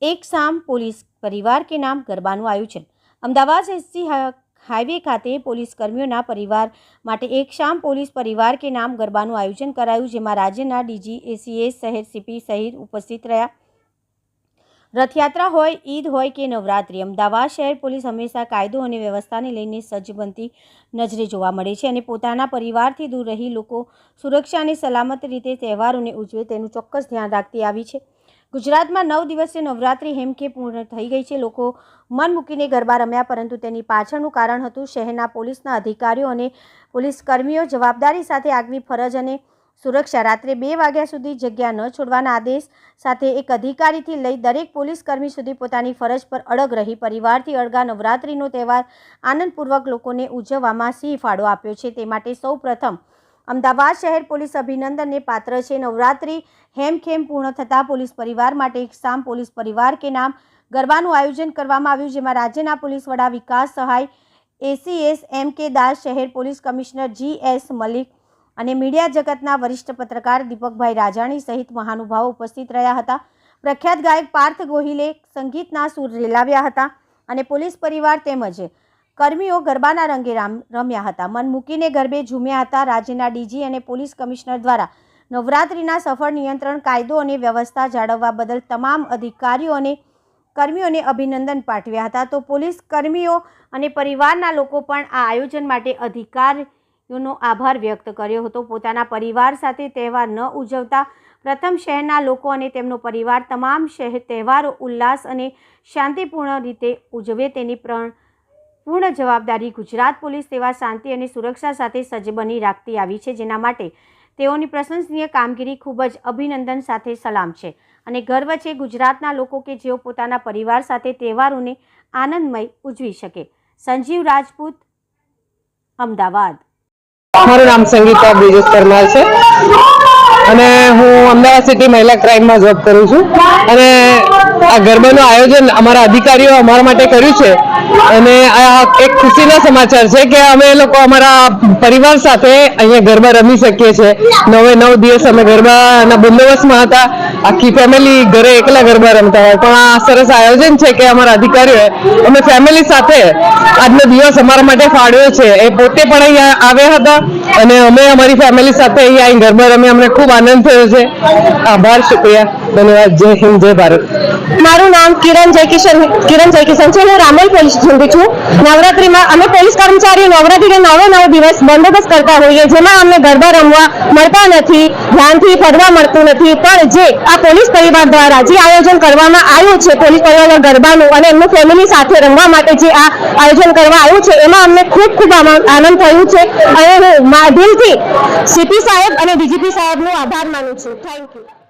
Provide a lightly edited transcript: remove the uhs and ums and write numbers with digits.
एक शाम पुलिस परिवार के नाम गरबाનું આયોજન। અમદાવાદ એસજી હાઈવે ખાતે પોલીસ કર્મીઓના પરિવાર માટે એક શામ પોલીસ પરિવાર કે નામ ગરબાનું આયોજન કરાયું, જેમાં રાજ્યના ડીજી, એસીએસ, શહેર સીપી સહિત ઉપસ્થિત રહ્યા। રથયાત્રા હોય, ઈદ હોય કે નવરાત્રિ, અમદાવાદ શહેર પોલીસ હંમેશા કાયદો અને વ્યવસ્થાને લઈને સજ્જ બનતી નજરે જોવા મળે છે અને પોતાના પરિવારથી દૂર રહી લોકો સુરક્ષા અને સલામત રીતે તહેવારોને ઉજવે તેનું ચોક્કસ ધ્યાન રાખતી આવી છે। ગુજરાતમાં 9 દિવસીય નવરાત્રિ હેમખેમ પૂર્ણ થઈ ગઈ છે। લોકો મન મૂકીને ગરબા રમ્યા, પરંતુ તેની પાછળનું કારણ હતું શહેરના પોલીસના અધિકારીઓ અને પોલીસ કર્મીઓ જવાબદારી સાથે આગવી ફરજ અને સુરક્ષા। રાત્રે 2 વાગ્યા સુધી જગ્યા ન છોડવાના આદેશ સાથે એક અધિકારીથી લઈ દરેક પોલીસ કર્મી સુધી પોતાની ફરજ પર અડગ રહી પરિવારથી અળગા નવરાત્રિનો તહેવાર આનંદપૂર્વક લોકોને ઉજવવામાં સિંહ ફાળો આપ્યો છે। તે માટે સૌ પ્રથમ અમદાવાદ શહેર પોલીસ અભિનંદનને પાત્ર છે। નવરાત્રિ હેમખેમ પૂર્ણ થતાં પોલીસ પરિવાર માટે એક શામ પોલીસ પરિવાર કે નામ ગરબાનું આયોજન કરવામાં આવ્યું, જેમાં રાજ્યના પોલીસ વડા વિકાસ સહાય, એસીએસ એમ.કે. દાસ, શહેર પોલીસ કમિશનર જી.એસ. મલિક અને મીડિયા જગતના વરિષ્ઠ પત્રકાર દીપકભાઈ રાજાણી સહિત મહાનુભાવો ઉપસ્થિત રહ્યા હતા। પ્રખ્યાત ગાયક પાર્થ ગોહિલે સંગીતના સૂર રેલાવ્યા હતા અને પોલીસ પરિવાર તેમજ કર્મીઓ ગરબાના રંગે રમ્યા હતા, મન મૂકીને ગરબે ઝૂમ્યા હતા। રાજ્યના ડીજી અને પોલીસ કમિશનર દ્વારા નવરાત્રિના સફળ નિયંત્રણ, કાયદો અને વ્યવસ્થા જાળવવા બદલ તમામ અધિકારીઓ અને કર્મીઓને અભિનંદન પાઠવ્યા હતા। તો પોલીસ કર્મીઓ અને પરિવારના લોકો પણ આ આયોજન માટે અધિકારીઓનો આભાર વ્યક્ત કર્યો હતો। પોતાના પરિવાર સાથે તહેવાર ન ઉજવતા પ્રથમ શહેરના લોકો અને તેમનો પરિવાર તમામ શહેર તહેવારો ઉલ્લાસ અને શાંતિપૂર્ણ રીતે ઉજવે તેની પૂર્ણ જવાબદારી ગુજરાત પોલીસ સેવા શાંતિ અને સુરક્ષા સાથે સજ્જ બની રાખતી આવી છે, જેના માટે તેઓની પ્રશંસનીય કામગીરી ખૂબ જ અભિનંદન સાથે સલામ છે અને ગર્વ છે ગુજરાતના લોકો કે જેઓ પોતાના પરિવાર સાથે તહેવારોને આનંદમય ઉજવી શકે। સંજીવ રાજપૂત, અમદાવાદ। મારું નામ સંગીતા બ્રિજેશ પરમાર છે અને હું અમદાવાદ સિટી મહિલા ક્રાઇમમાં જોબ કરું છું અને આ ગરબાનું આયોજન અમારા અધિકારીઓ અમારા માટે કર્યું છે અને આ એક ખુશીના સમાચાર છે કે અમે લોકો અમારા પરિવાર સાથે અહીંયા ગરબા રમી શકીએ છીએ। 9 દિવસ અમે ગરબાના બંદોબસ્તમાં હતા, આખી ફેમિલી ઘરે એકલા ગરબા રમતા હોય, પણ આ સરસ આયોજન છે કે અમારા અધિકારીઓએ અમે ફેમિલી સાથે આજનો દિવસ અમારા માટે ફાળવ્યો છે। એ પોતે પણ અહીંયા આવ્યા હતા અને અમે અમારી ફેમિલી સાથે અહીંયા ગરબા રમ્યા, અમને ખૂબ આનંદ થયો છે। આભાર, શુક્રિયા, ધન્યવાદ। જય હિન્દ, જય ભારત। મારું નામ કિરણ જયકિશન છે। હું રામોલ પોલીસ સ્ટેશનથી છું। નવરાત્રિમાં અમે પોલીસ કર્મચારીઓ નવરાત્રિના 9 દિવસ બંદોબસ્ત કરતા હોઈએ, જેમાં અમને ગરબા રમવા મળતા નથી, ધ્યાનથી ફરવા મળતું નથી, પણ જે આ પોલીસ પરિવાર દ્વારા જે આયોજન કરવામાં આવ્યું છે પોલીસ પરિવારના ગરબાનું અને એમનું ફેમિલી સાથે રમવા માટે જે આ આયોજન કરવા આવ્યું છે એમાં અમને ખૂબ આનંદ થયું છે અને હું દિલથી સીપી સાહેબ અને ડીજીપી સાહેબનો આભાર માનું છું। Thank you.